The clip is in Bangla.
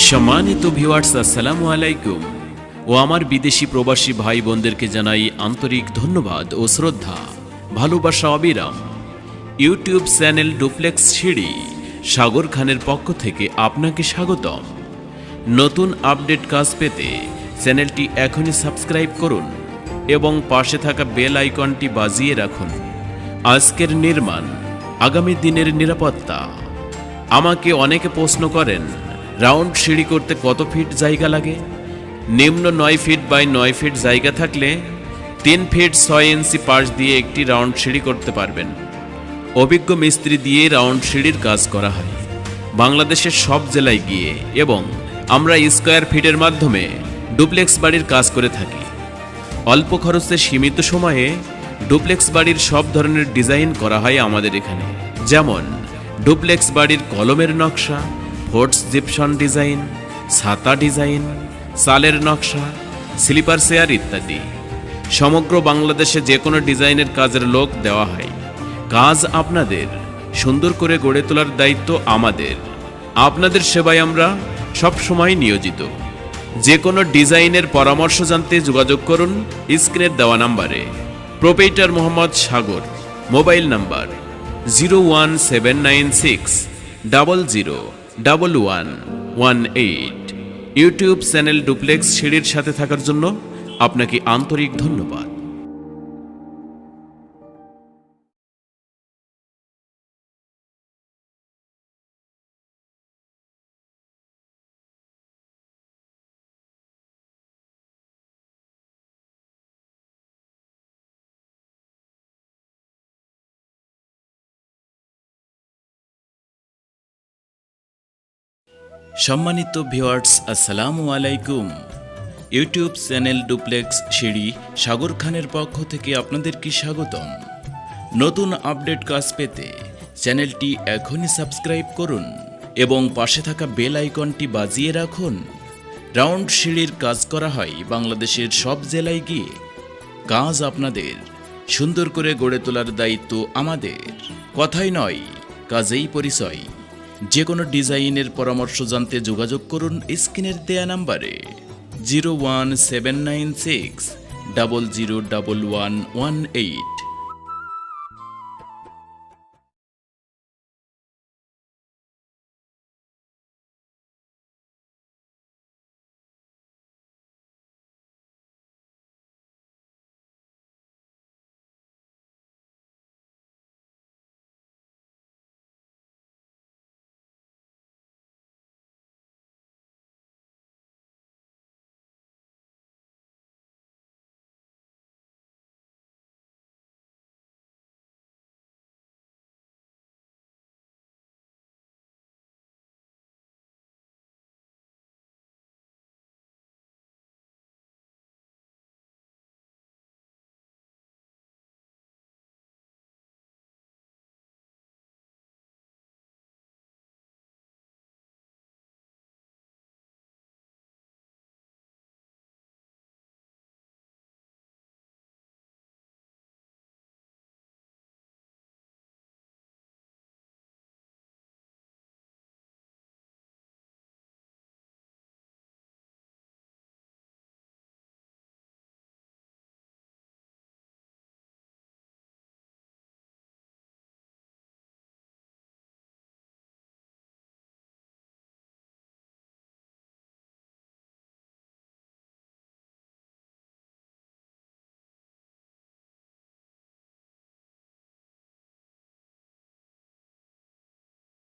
সম্মানিত ভিউয়ার্স, আসসালামু আলাইকুম ও আমার বিদেশি প্রবাসী ভাই বোনদেরকে জানাই আন্তরিক ধন্যবাদ ও শ্রদ্ধা, ভালোবাসা অবিরাম। ইউটিউব চ্যানেল ডুপ্লেক্স সিঁড়ি সাগর খানের পক্ষ থেকে আপনাকে স্বাগতম। নতুন আপডেট কাজ পেতে চ্যানেলটি এখনই সাবস্ক্রাইব করুন এবং পাশে থাকা বেল আইকনটি বাজিয়ে রাখুন। আজকের নির্মাণ, আগামী দিনের নিরাপত্তা। আমাকে অনেকে প্রশ্ন করেন, রাউন্ড সিঁড়ি করতে কত ফিট জায়গা লাগে? নিম্ন 9 ফিট বাই 9 ফিট জায়গা থাকলে 3 ফিট 6 ইঞ্চি পাশ দিয়ে একটি রাউন্ড সিঁড়ি করতে পারবেন। অভিজ্ঞ মিস্ত্রি দিয়ে রাউন্ড সিঁড়ির কাজ করা হয় বাংলাদেশের সব জেলায় গিয়ে, এবং আমরা স্কয়ার ফিটের মাধ্যমে ডুপ্লেক্স বাড়ির কাজ করে থাকি। অল্প খরচে সীমিত সময়ে ডুপ্লেক্স বাড়ির সব ধরনের ডিজাইন করা হয় আমাদের এখানে, যেমন ডুপ্লেক্স বাড়ির কলমের নকশা, ফোর্টস জিপসন ডিজাইন, ছাতা ডিজাইন, চালের নকশা, স্লিপার চেয়ার ইত্যাদি। সমগ্র বাংলাদেশে যে কোনো ডিজাইনের কাজের লোক দেওয়া হয়। কাজ আপনাদের সুন্দর করে গড়ে তোলার দায়িত্ব আমাদের। আপনাদের সেবায় আমরা সব সময় নিয়োজিত। যে কোনো ডিজাইনের পরামর্শ জানতে যোগাযোগ করুন স্ক্রিনের দেওয়া নাম্বারে। Proprietor Mohammad Sagar, mobile number 01796001118। YouTube channel duplex সিঁড়ির সাথে থাকার জন্য আপনাকে আন্তরিক ধন্যবাদ। সম্মানিত ভিউয়ার্স, আসসালামু আলাইকুম। ইউটিউব চ্যানেল ডুপ্লেক্স সিঁড়ি সাগর খানের পক্ষ থেকে আপনাদেরকে স্বাগতম। নতুন আপডেট কাজ পেতে চ্যানেলটি এখনই সাবস্ক্রাইব করুন এবং পাশে থাকা বেল আইকনটি বাজিয়ে রাখুন। রাউন্ড সিঁড়ির কাজ করা হয় বাংলাদেশের সব জেলায় গিয়ে। কাজ আপনাদের সুন্দর করে গড়ে তোলার দায়িত্ব আমাদের। কথাই নয়, কাজেই পরিচয়। যে কোনো ডিজাইনের পরামর্শ জানতে যোগাযোগ করুন স্ক্রিনের দেয়া নাম্বারে 01796001118।